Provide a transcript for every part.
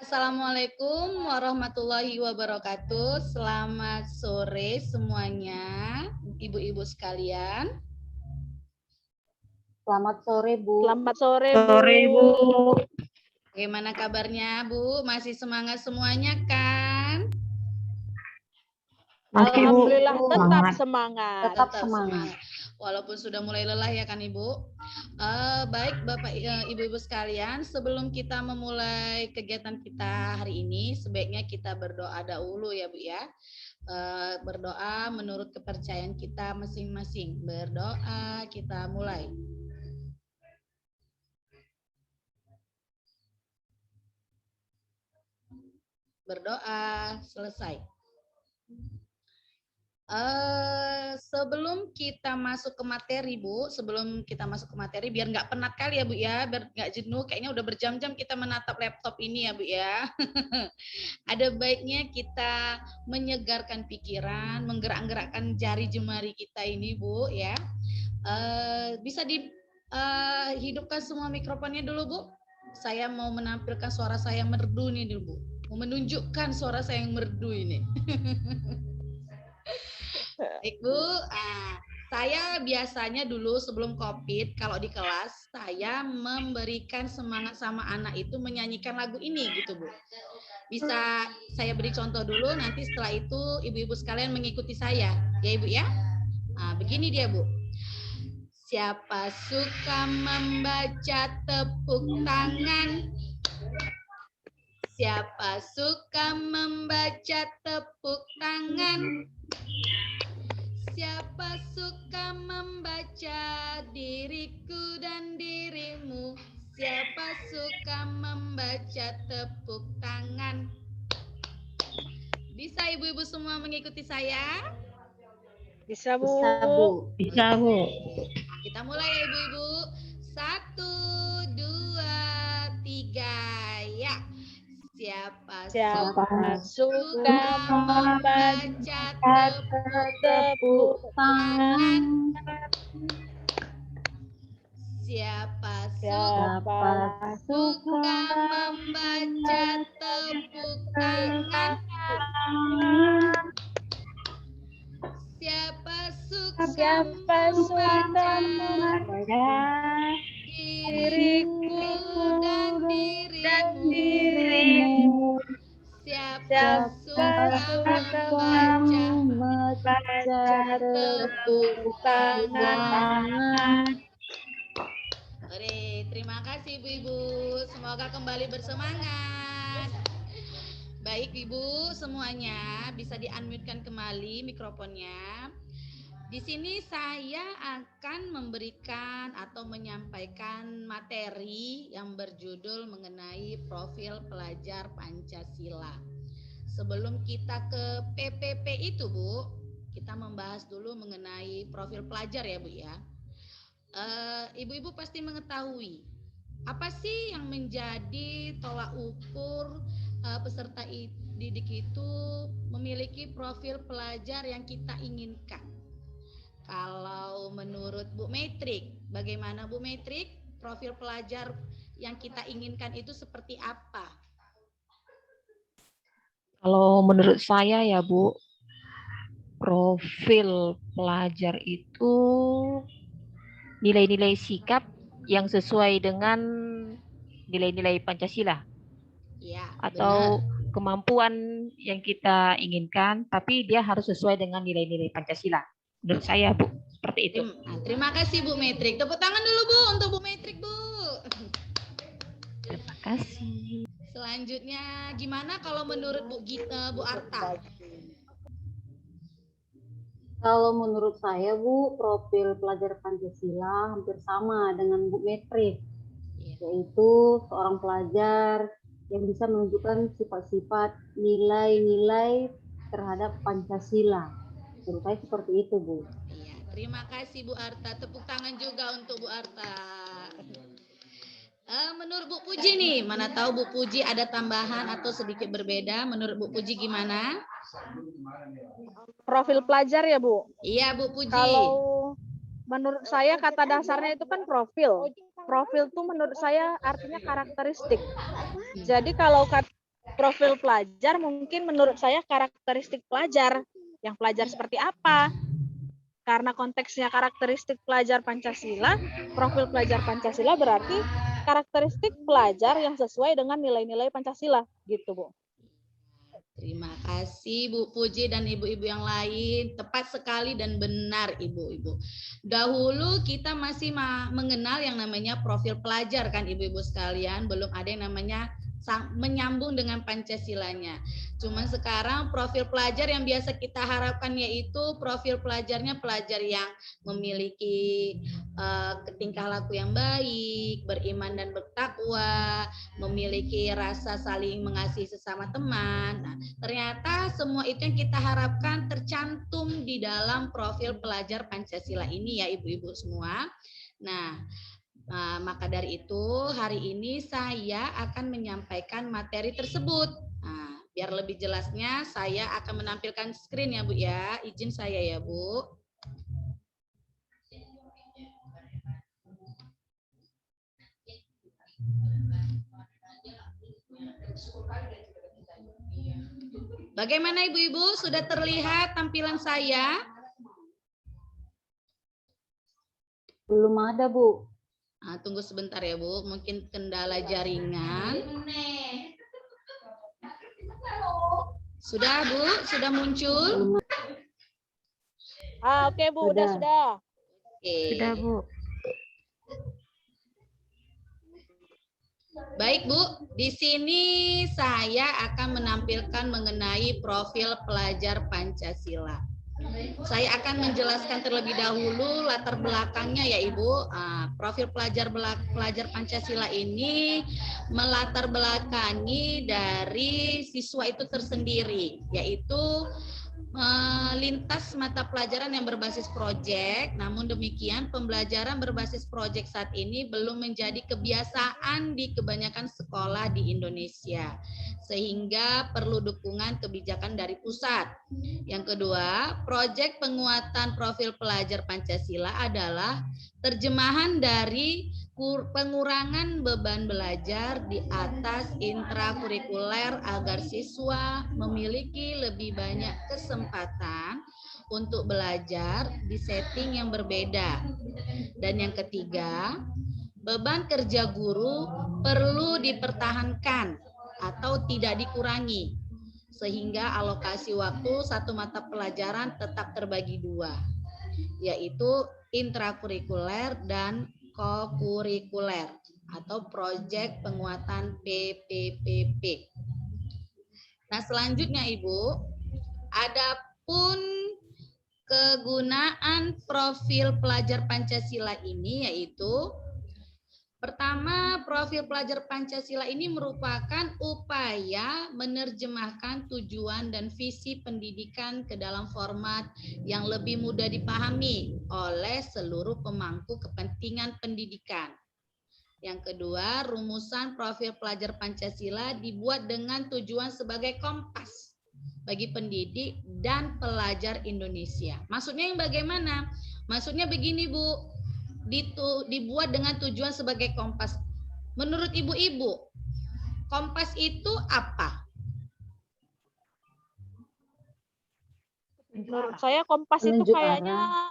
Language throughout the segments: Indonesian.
Assalamualaikum warahmatullahi wabarakatuh. Selamat sore semuanya, ibu-ibu sekalian. Selamat sore, Bu. Selamat sore, Bu. Sore, Bu. Bagaimana kabarnya, Bu? Masih semangat semuanya kan? Masih, Bu. Alhamdulillah tetap Semangat. semangat. Tetap semangat. Walaupun sudah mulai lelah ya kan Ibu. Baik Bapak Ibu-ibu sekalian, sebelum kita memulai kegiatan kita hari ini, sebaiknya kita berdoa dahulu ya Bu ya. Berdoa menurut kepercayaan kita masing-masing. Berdoa, kita mulai. Berdoa, selesai. Sebelum kita masuk ke materi, Bu, biar nggak penat kali ya, Bu ya, biar nggak jenuh, kayaknya udah berjam-jam kita menatap laptop ini ya, Bu ya. Ada baiknya kita menyegarkan pikiran, menggerak-gerakkan jari jemari kita ini, Bu, ya. Bisa dihidupkan semua mikrofonnya dulu, Bu. Saya mau menampilkan suara saya yang merdu nih dulu, Bu. Mau menunjukkan suara saya yang merdu ini. Baik Bu, saya biasanya dulu sebelum COVID kalau di kelas saya memberikan semangat sama anak itu menyanyikan lagu ini gitu Bu. Bisa saya beri contoh dulu, nanti setelah itu ibu-ibu sekalian mengikuti saya, ya Ibu ya. Begini dia Bu. Siapa suka membaca tepuk tangan? Siapa suka membaca tepuk tangan? Siapa suka membaca diriku dan dirimu? Siapa suka membaca tepuk tangan? Bisa ibu-ibu semua mengikuti saya? Bisa, Bu. Bisa, Bu. Bisa, Bu. Kita mulai ya ibu-ibu. 1, 2, 3, ya. Siapa suka membaca tepuk tangan? Siapa Siapa suka membaca tepuk tangan? Siapa suka membaca diriku dan dirimu? Siapa suka membaca tepuk tangan? Oke, terima kasih Ibu-ibu. Semoga kembali bersemangat. Baik Ibu semuanya, bisa di-unmute-kan kembali mikrofonnya. Di sini saya akan memberikan atau menyampaikan materi yang berjudul mengenai profil pelajar Pancasila. Sebelum kita ke PPP itu Bu, kita membahas dulu mengenai profil pelajar ya Bu ya. Ibu-ibu pasti mengetahui apa sih yang menjadi tolak ukur peserta didik itu memiliki profil pelajar yang kita inginkan. Kalau menurut Bu Metrik, bagaimana Bu Metrik? Profil pelajar yang kita inginkan itu seperti apa? Kalau menurut saya ya Bu, profil pelajar itu nilai-nilai sikap yang sesuai dengan nilai-nilai Pancasila. Ya, atau benar. kemampuan yang kita inginkan, tapi dia harus sesuai dengan nilai-nilai Pancasila. Menurut saya, Bu, seperti itu. Terima kasih Bu Metrik. Tepuk tangan dulu Bu untuk Bu Metrik Bu. Terima kasih. Selanjutnya gimana kalau menurut Bu Arta? Kalau menurut saya, Bu, profil pelajar Pancasila hampir sama dengan Bu Metrik, yaitu seorang pelajar yang bisa menunjukkan sifat-sifat nilai-nilai terhadap Pancasila. Menurut saya seperti itu, Bu. Iya, terima kasih Bu Arta. Tepuk tangan juga untuk Bu Arta. Menurut Bu Puji nih, mana tahu Bu Puji ada tambahan atau sedikit berbeda. Menurut Bu Puji gimana? Profil pelajar ya, Bu? Iya, Bu Puji. Kalau menurut saya kata dasarnya itu kan profil. Profil itu menurut saya artinya karakteristik. Jadi kalau profil pelajar mungkin menurut saya karakteristik pelajar. Yang pelajar seperti apa? Karena konteksnya karakteristik pelajar Pancasila, profil pelajar Pancasila berarti karakteristik pelajar yang sesuai dengan nilai-nilai Pancasila, gitu Bu. Terima kasih Bu Puji dan ibu-ibu yang lain. Tepat sekali dan benar ibu-ibu. Dahulu kita masih mengenal yang namanya profil pelajar kan ibu-ibu sekalian. Belum ada yang namanya menyambung dengan Pancasilanya. Cuman sekarang profil pelajar yang biasa kita harapkan yaitu profil pelajarnya pelajar yang memiliki tingkah laku yang baik, beriman dan bertakwa, memiliki rasa saling mengasihi sesama teman. Nah, ternyata semua itu yang kita harapkan tercantum di dalam profil pelajar Pancasila ini ya ibu-ibu semua. Nah, maka dari itu hari ini saya akan menyampaikan materi tersebut. Nah, biar lebih jelasnya saya akan menampilkan screen ya Bu ya. Izin saya ya Bu. Bagaimana ibu-ibu? Sudah terlihat tampilan saya? Belum ada, Bu. Nah, tunggu sebentar ya Bu, mungkin kendala jaringan. Sudah Bu, sudah muncul? Oke Bu, sudah. Oke. Sudah Bu. Baik Bu, di sini saya akan menampilkan mengenai profil pelajar Pancasila. Saya akan menjelaskan terlebih dahulu latar belakangnya ya Ibu. Profil pelajar Pancasila ini melatar belakangi dari siswa itu tersendiri, yaitu lintas mata pelajaran yang berbasis proyek. Namun demikian pembelajaran berbasis proyek saat ini belum menjadi kebiasaan di kebanyakan sekolah di Indonesia, sehingga perlu dukungan kebijakan dari pusat. Yang kedua, proyek penguatan profil pelajar Pancasila adalah terjemahan dari pengurangan beban belajar di atas intrakurikuler agar siswa memiliki lebih banyak kesempatan untuk belajar di setting yang berbeda. Dan yang ketiga, beban kerja guru perlu dipertahankan atau tidak dikurangi, sehingga alokasi waktu satu mata pelajaran tetap terbagi dua, yaitu intrakurikuler dan kokurikuler atau proyek penguatan PPPP. Nah, selanjutnya Ibu, adapun kegunaan profil pelajar Pancasila ini yaitu pertama, profil pelajar Pancasila ini merupakan upaya menerjemahkan tujuan dan visi pendidikan ke dalam format yang lebih mudah dipahami oleh seluruh pemangku kepentingan pendidikan. Yang kedua, rumusan profil pelajar Pancasila dibuat dengan tujuan sebagai kompas bagi pendidik dan pelajar Indonesia. Maksudnya yang bagaimana? Maksudnya begini Bu, dibuat dengan tujuan sebagai kompas. Menurut ibu-ibu, kompas itu apa? Menurut saya kompas itu kayaknya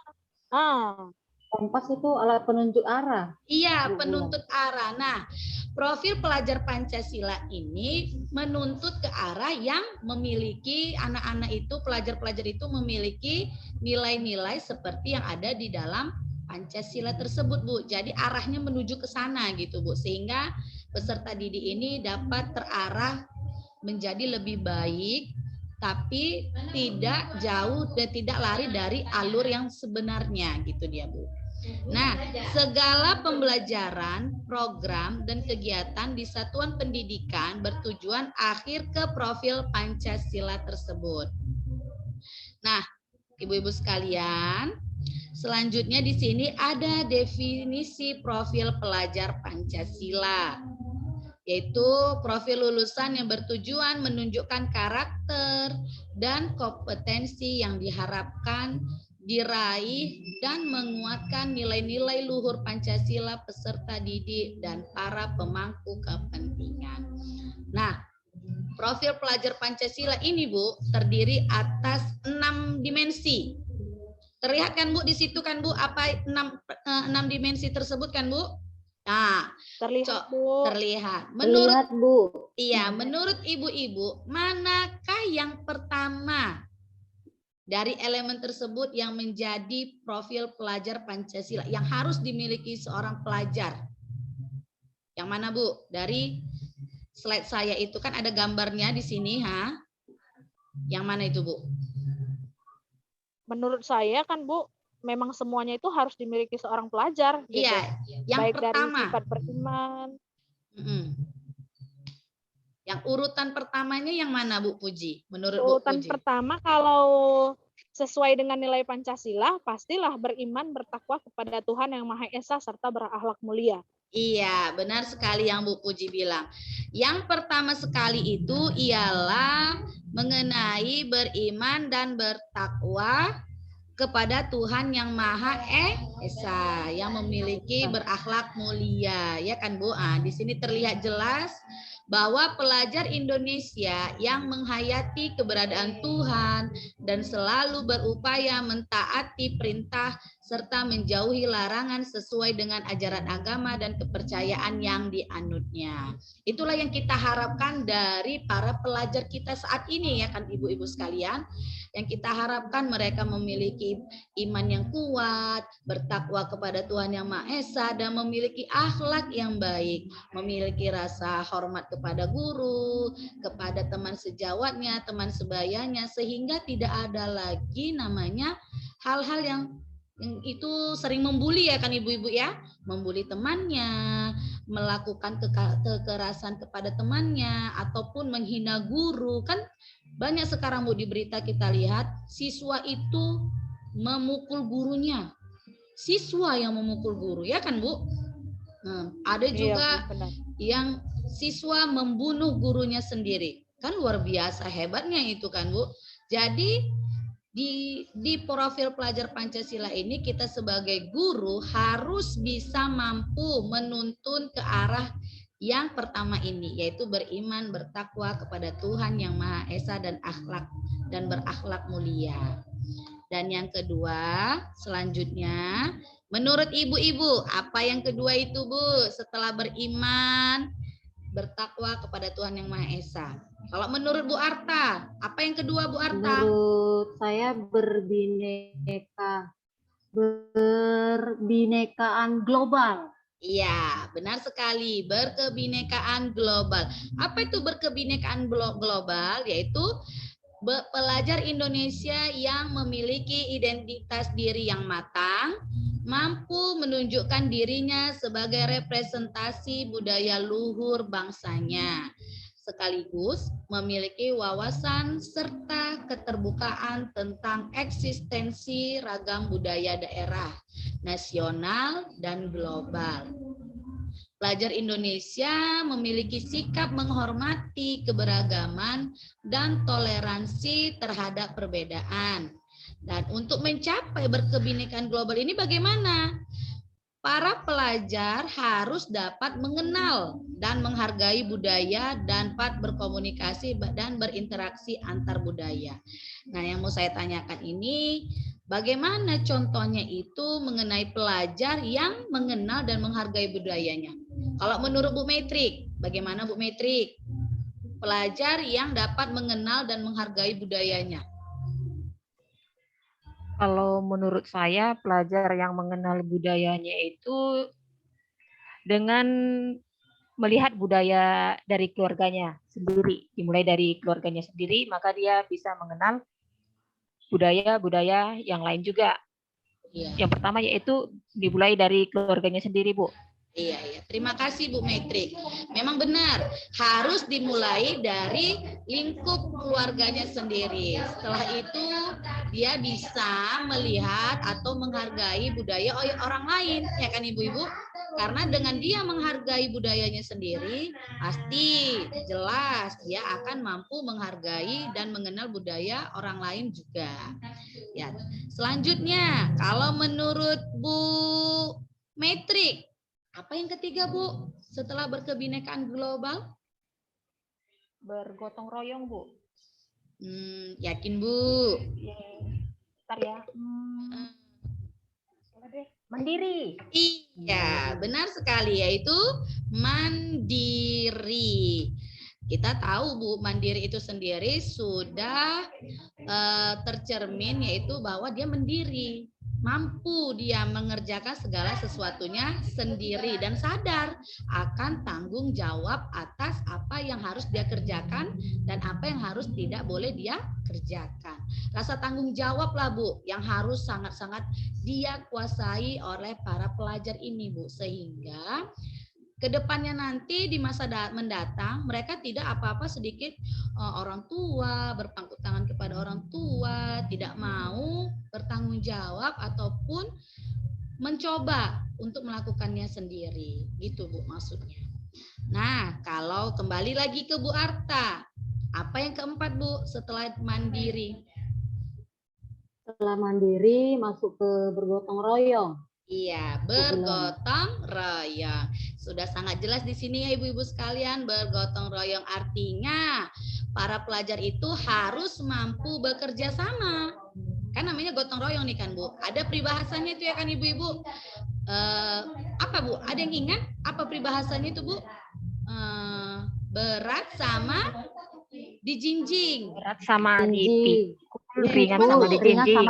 kompas itu alat penunjuk arah. Iya, penuntut arah. Nah, profil pelajar Pancasila ini menuntut ke arah yang memiliki anak-anak itu, pelajar-pelajar itu memiliki nilai-nilai seperti yang ada di dalam Pancasila tersebut, Bu. Jadi arahnya menuju ke sana gitu, Bu. Sehingga peserta didik ini dapat terarah menjadi lebih baik, tapi tidak jauh dan tidak lari dari alur yang sebenarnya gitu dia, Bu. Nah, segala pembelajaran, program, dan kegiatan di satuan pendidikan bertujuan akhir ke profil Pancasila tersebut. Nah, ibu-ibu sekalian, selanjutnya di sini ada definisi profil pelajar Pancasila, yaitu profil lulusan yang bertujuan menunjukkan karakter dan kompetensi yang diharapkan diraih dan menguatkan nilai-nilai luhur Pancasila peserta didik dan para pemangku kepentingan. Nah, profil pelajar Pancasila ini, Bu, terdiri atas 6 dimensi. Terlihat kan, Bu, di situ kan, Bu, apa 6 dimensi tersebut kan, Bu? Nah, Terlihat, Bu. terlihat. Terlihat, Bu. Iya, menurut ibu-ibu, manakah yang pertama dari elemen tersebut yang menjadi profil pelajar Pancasila yang harus dimiliki seorang pelajar? Yang mana, Bu? Dari slide saya itu kan ada gambarnya di sini, ha? Yang mana itu, Bu? Menurut saya kan, Bu, memang semuanya itu harus dimiliki seorang pelajar gitu. Iya, yang baik pertama. dari sifat beriman. Yang urutan pertamanya yang mana, Bu Puji? Menurut Urutan Bu Puji? pertama kalau sesuai dengan nilai Pancasila, pastilah beriman, bertakwa kepada Tuhan Yang Maha Esa serta berakhlak mulia. Iya, benar sekali yang Bu Puji bilang. Yang pertama sekali itu ialah mengenai beriman dan bertakwa kepada Tuhan Yang Maha Esa, yang memiliki berakhlak mulia, ya kan, Bu? Di sini terlihat jelas bahwa pelajar Indonesia yang menghayati keberadaan Tuhan dan selalu berupaya mentaati perintah serta menjauhi larangan sesuai dengan ajaran agama dan kepercayaan yang dianutnya. Itulah yang kita harapkan dari para pelajar kita saat ini, ya kan, ibu-ibu sekalian. Yang kita harapkan mereka memiliki iman yang kuat, bertakwa kepada Tuhan Yang Maha Esa, dan memiliki akhlak yang baik, memiliki rasa hormat kepada guru, kepada teman sejawatnya, teman sebayanya, sehingga tidak ada lagi namanya hal-hal yang itu sering membuli, ya kan ibu-ibu ya, membuli temannya, melakukan kekerasan kepada temannya, ataupun menghina guru. Kan banyak sekarang, Bu, di berita kita lihat siswa itu memukul gurunya, siswa yang memukul guru, ya kan, Bu? Ada juga yang siswa membunuh gurunya sendiri, kan luar biasa hebatnya itu kan, Bu. Jadi di profil pelajar Pancasila ini kita sebagai guru harus bisa mampu menuntun ke arah yang pertama ini, yaitu beriman, bertakwa kepada Tuhan Yang Maha Esa dan berakhlak mulia. Dan yang kedua, selanjutnya, menurut ibu-ibu, apa yang kedua itu, Bu? Setelah beriman, bertakwa kepada Tuhan Yang Maha Esa. Kalau menurut Bu Arta, apa yang kedua, Bu Arta? Menurut saya berbinekaan global. Iya, benar sekali. Berkebinekaan global. Apa itu berkebinekaan global? Yaitu pelajar Indonesia yang memiliki identitas diri yang matang, mampu menunjukkan dirinya sebagai representasi budaya luhur bangsanya, sekaligus memiliki wawasan serta keterbukaan tentang eksistensi ragam budaya daerah, nasional, dan global. Pelajar Indonesia memiliki sikap menghormati keberagaman dan toleransi terhadap perbedaan. Dan untuk mencapai berkebinekaan global ini bagaimana? Para pelajar harus dapat mengenal dan menghargai budaya dan dapat berkomunikasi dan berinteraksi antar budaya. Nah, yang mau saya tanyakan ini, bagaimana contohnya itu mengenai pelajar yang mengenal dan menghargai budayanya? Kalau menurut Bu Metrik, bagaimana Bu Metrik? Pelajar yang dapat mengenal dan menghargai budayanya. Kalau menurut saya, pelajar yang mengenal budayanya itu dengan melihat budaya dari keluarganya sendiri, dimulai dari keluarganya sendiri, maka dia bisa mengenal budaya-budaya yang lain juga. Yang pertama yaitu dimulai dari keluarganya sendiri, Bu. Iya. Terima kasih Bu Metrik. Memang benar, harus dimulai dari lingkup keluarganya sendiri. Setelah itu dia bisa melihat atau menghargai budaya orang lain, ya kan Ibu-ibu? Karena dengan dia menghargai budayanya sendiri, pasti jelas dia akan mampu menghargai dan mengenal budaya orang lain juga. Ya. Selanjutnya, kalau menurut Bu Metrik, apa yang ketiga, Bu? Setelah berkebinekaan global? bergotong royong, Bu. Yakin, Bu? Ya, bentar ya. Mandiri. Iya, benar sekali, yaitu mandiri. Kita tahu, Bu, mandiri itu sendiri sudah tercermin, yaitu bahwa dia mandiri. Mampu dia mengerjakan segala sesuatunya sendiri dan sadar akan tanggung jawab atas apa yang harus dia kerjakan dan apa yang harus tidak boleh dia kerjakan. Rasa tanggung jawab lah, Bu, yang harus sangat-sangat dia kuasai oleh para pelajar ini, Bu, sehingga kedepannya nanti di masa mendatang mereka tidak apa-apa sedikit orang tua berpangku tangan kepada orang tua, tidak mau bertanggung jawab ataupun mencoba untuk melakukannya sendiri, gitu, Bu, maksudnya. Nah, kalau kembali lagi ke Bu Arta, apa yang keempat, Bu, setelah mandiri? Setelah mandiri masuk ke bergotong royong. Iya, bergotong royong. Sudah sangat jelas di sini ya ibu-ibu sekalian, bergotong royong artinya para pelajar itu harus mampu bekerja sama. Kan namanya gotong royong nih kan, Bu. Ada peribahasanya itu ya kan ibu-ibu. Apa, Bu? Ada yang ingat apa peribahasanya itu, Bu? Berat sama dijinjing. Berat sama dipikul, ringan sama dijinjing.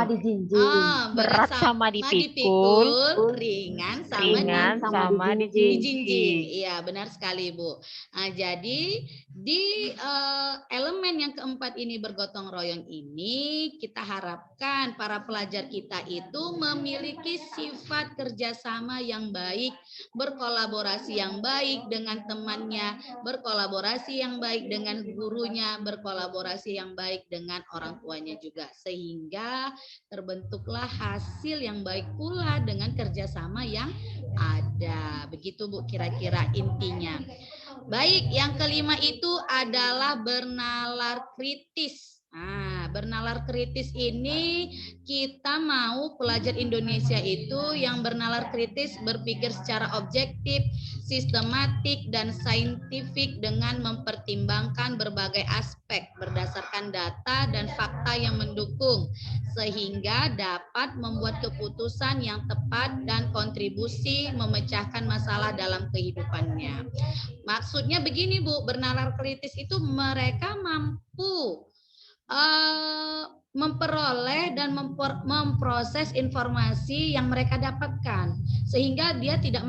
Berat sama dipikul, ringan sama dijinjing. Iya, benar sekali, Bu. Nah, jadi di elemen yang keempat ini bergotong royong ini kita harapkan para pelajar kita itu memiliki sifat kerjasama yang baik, berkolaborasi yang baik dengan temannya, berkolaborasi yang baik dengan gurunya, berkolaborasi yang baik dengan orang tuanya juga, sehingga terbentuklah hasil yang baik pula dengan kerjasama yang ada. Begitu, Bu, kira-kira intinya. Baik, yang kelima itu adalah bernalar kritis. Nah, bernalar kritis ini kita mau pelajar Indonesia itu yang bernalar kritis, berpikir secara objektif, sistematik, dan saintifik dengan mempertimbangkan berbagai aspek berdasarkan data dan fakta yang mendukung, sehingga dapat membuat keputusan yang tepat dan kontribusi memecahkan masalah dalam kehidupannya. Maksudnya begini, Bu, bernalar kritis itu mereka mampu memperoleh dan memproses informasi yang mereka dapatkan, sehingga dia tidak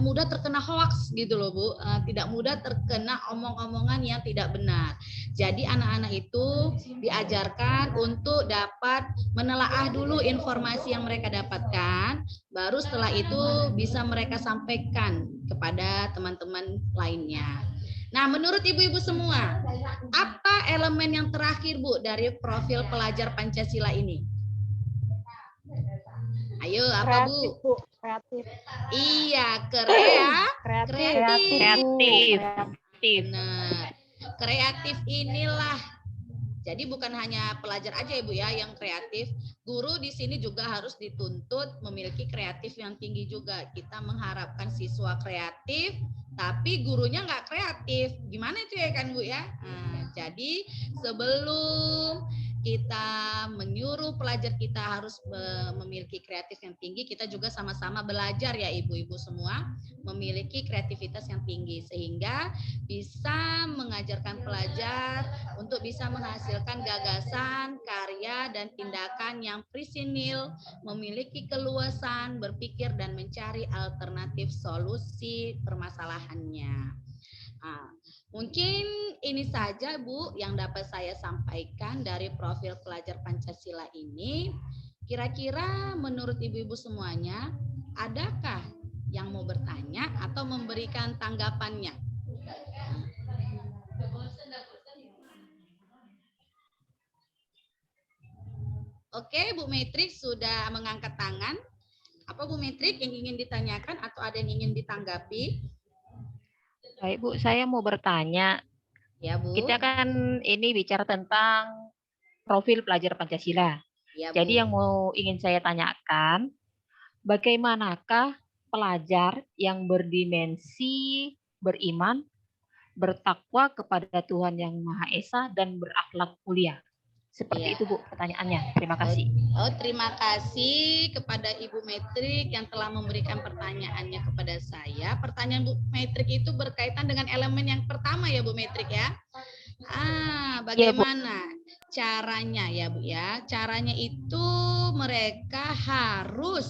mudah terkena hoax gitu loh, Bu, tidak mudah terkena omong-omongan yang tidak benar. Jadi anak-anak itu diajarkan untuk dapat menelaah dulu informasi yang mereka dapatkan, baru setelah itu bisa mereka sampaikan kepada teman-teman lainnya. Nah, menurut ibu-ibu semua, apa elemen yang terakhir, Bu, dari profil pelajar Pancasila ini? Ayo, apa, Bu? Kreatif. Iya, kreatif. Benar. Kreatif inilah. Jadi bukan hanya pelajar aja, Ibu, ya, yang kreatif. Guru di sini juga harus dituntut memiliki kreatif yang tinggi juga. Kita mengharapkan siswa kreatif, tapi gurunya nggak kreatif. Gimana itu ya kan, Bu, ya? Nah, jadi sebelum kita menyuruh pelajar kita harus memiliki kreatif yang tinggi, kita juga sama-sama belajar ya ibu-ibu semua, memiliki kreativitas yang tinggi, sehingga bisa mengajarkan pelajar untuk bisa menghasilkan gagasan, karya, dan tindakan yang prisinil, memiliki keluasan, berpikir, dan mencari alternatif solusi permasalahannya. Nah, mungkin ini saja, Bu, yang dapat saya sampaikan dari profil pelajar Pancasila ini. Kira-kira menurut ibu-ibu semuanya, adakah yang mau bertanya atau memberikan tanggapannya? Oke, Bu Matrix sudah mengangkat tangan. Apa Bu Matrix yang ingin ditanyakan atau ada yang ingin ditanggapi? Baik, Bu, saya mau bertanya. Ya, Bu. Kita kan ini bicara tentang profil pelajar Pancasila. Ya, Bu. Jadi yang ingin saya tanyakan, bagaimanakah pelajar yang berdimensi beriman bertakwa kepada Tuhan Yang Maha Esa dan berakhlak mulia. Seperti Iya. itu Bu pertanyaannya. Terima kasih. Oh, terima kasih kepada Ibu Metrik yang telah memberikan pertanyaannya kepada saya. Pertanyaan Bu Metrik itu berkaitan dengan elemen yang pertama ya Bu Metrik ya. Bagaimana caranya ya Bu ya? Caranya itu mereka harus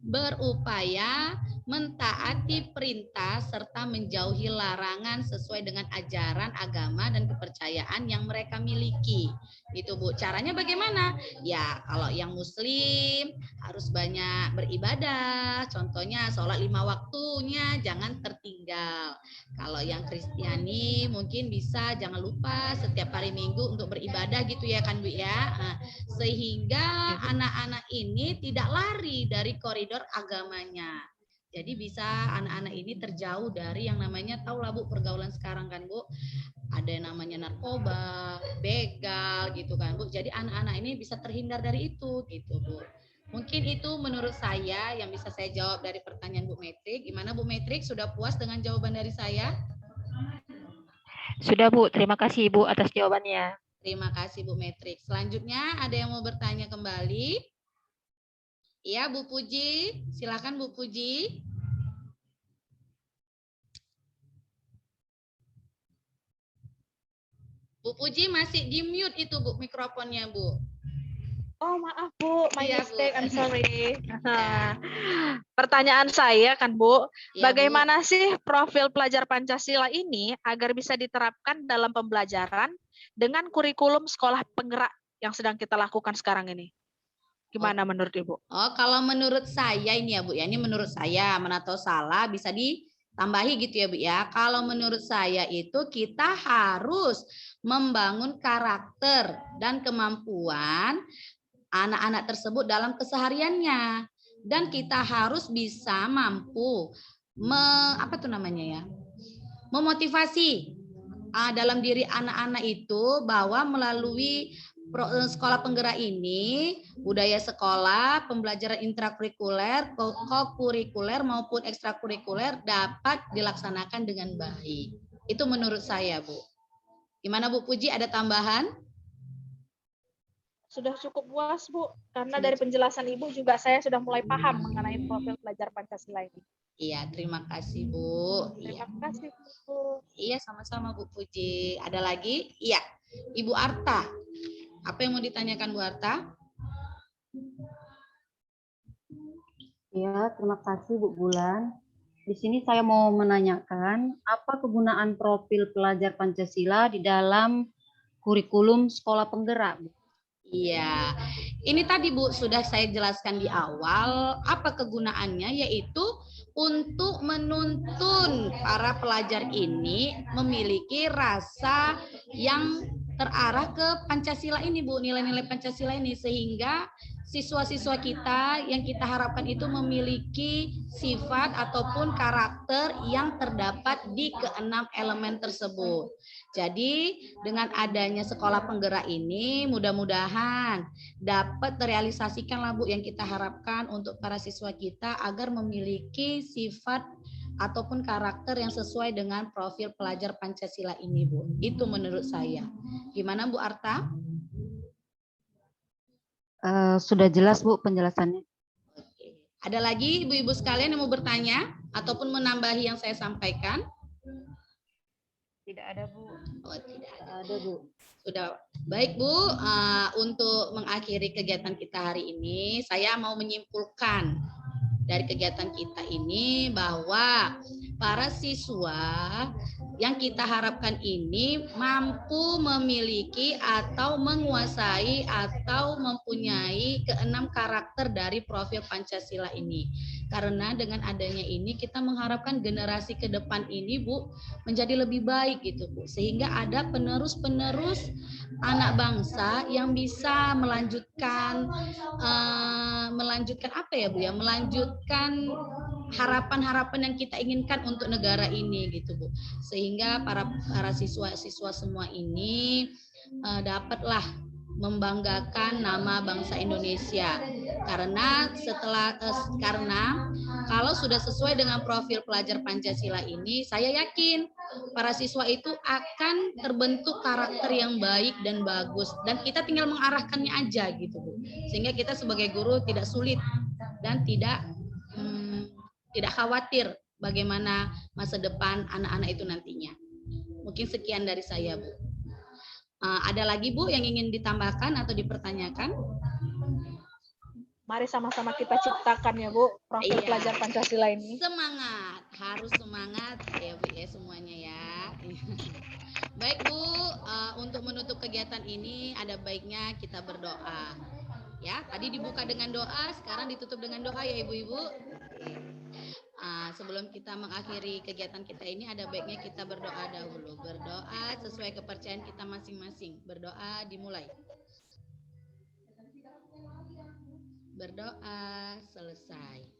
berupaya mentaati perintah serta menjauhi larangan sesuai dengan ajaran agama dan kepercayaan yang mereka miliki. Itu Bu. Caranya bagaimana? Ya, kalau yang muslim harus banyak beribadah. Contohnya sholat 5 waktunya jangan tertinggal. Kalau yang Kristiani mungkin bisa jangan lupa setiap hari Minggu untuk beribadah gitu ya kan Bu ya. Nah, sehingga anak-anak ini tidak lari dari koridor agamanya. Jadi bisa anak-anak ini terjauh dari yang namanya, tahu lah Bu pergaulan sekarang kan Bu. Ada yang namanya narkoba, begal gitu kan Bu. Jadi anak-anak ini bisa terhindar dari itu gitu Bu. Mungkin itu menurut saya yang bisa saya jawab dari pertanyaan Bu Metrik. Gimana Bu Metrik, sudah puas dengan jawaban dari saya? Sudah Bu, terima kasih Ibu atas jawabannya. Terima kasih Bu Metrik. Selanjutnya ada yang mau bertanya kembali? Iya Bu Puji, silakan Bu Puji. Bu Puji masih di mute itu Bu mikrofonnya Bu. Oh maaf Bu, my Iya, mistake, Bu. I'm sorry. Pertanyaan saya kan Bu, Ya, bagaimana sih profil pelajar Pancasila ini agar bisa diterapkan dalam pembelajaran dengan kurikulum sekolah penggerak yang sedang kita lakukan sekarang ini? Gimana menurut Ibu? Oh, kalau menurut saya ini ya Bu, ya ini menurut saya, mana tahu salah bisa ditambahi gitu ya Bu ya. Kalau menurut saya itu kita harus membangun karakter dan kemampuan anak-anak tersebut dalam kesehariannya, dan kita harus bisa mampu memotivasi dalam diri anak-anak itu bahwa melalui sekolah penggerak ini, budaya sekolah, pembelajaran intrakurikuler, kokurikuler maupun ekstrakurikuler dapat dilaksanakan dengan baik. Itu menurut saya Bu. Gimana Bu Puji, ada tambahan? Sudah cukup puas Bu, karena dari penjelasan Ibu juga saya sudah mulai paham mengenai profil pelajar Pancasila ini. Iya, terima kasih Bu. Terima kasih Bu. Iya, sama-sama Bu Puji. Ada lagi? Iya, Ibu Arta. Apa yang mau ditanyakan Bu Arta? Ya, terima kasih Bu Bulan. Di sini saya mau menanyakan apa kegunaan profil pelajar Pancasila di dalam kurikulum sekolah penggerak. Iya, ini tadi Bu sudah saya jelaskan di awal apa kegunaannya, yaitu untuk menuntun para pelajar ini memiliki rasa yang terarah ke Pancasila ini Bu, nilai-nilai Pancasila ini, sehingga siswa-siswa kita yang kita harapkan itu memiliki sifat ataupun karakter yang terdapat di keenam elemen tersebut. Jadi dengan adanya sekolah penggerak ini mudah-mudahan dapat terrealisasikan lah Bu yang kita harapkan untuk para siswa kita agar memiliki sifat ataupun karakter yang sesuai dengan profil pelajar Pancasila ini Bu. Itu menurut saya. Gimana Bu Arta? Sudah jelas Bu penjelasannya. Oke. Ada lagi ibu-ibu sekalian yang mau bertanya ataupun menambahi yang saya sampaikan? Tidak ada Bu. Oh, tidak Ada Bu. Sudah baik Bu, untuk mengakhiri kegiatan kita hari ini, saya mau menyimpulkan dari kegiatan kita ini bahwa para siswa yang kita harapkan ini mampu memiliki atau menguasai atau mempunyai keenam karakter dari profil Pancasila ini. Karena dengan adanya ini kita mengharapkan generasi ke depan ini Bu menjadi lebih baik gitu Bu, sehingga ada penerus-penerus anak bangsa yang bisa melanjutkan apa ya Bu ya, melanjutkan harapan-harapan yang kita inginkan untuk negara ini gitu Bu, sehingga para siswa-siswa semua ini dapatlah membanggakan nama bangsa Indonesia, karena kalau sudah sesuai dengan profil pelajar Pancasila ini, saya yakin para siswa itu akan terbentuk karakter yang baik dan bagus, dan kita tinggal mengarahkannya aja gitu Bu. Sehingga kita sebagai guru tidak sulit dan tidak khawatir bagaimana masa depan anak-anak itu nantinya. Mungkin sekian dari saya Bu. Ada lagi Bu yang ingin ditambahkan atau dipertanyakan? Mari sama-sama kita ciptakan ya Bu, profil pelajar Pancasila ini. Semangat, harus semangat ya Bu ya semuanya ya. Baik Bu, untuk menutup kegiatan ini ada baiknya kita berdoa. Ya, tadi dibuka dengan doa, sekarang ditutup dengan doa ya Ibu-ibu. Sebelum kita mengakhiri kegiatan kita ini ada baiknya kita berdoa dahulu. Berdoa sesuai kepercayaan kita masing-masing. Berdoa dimulai. Berdoa selesai.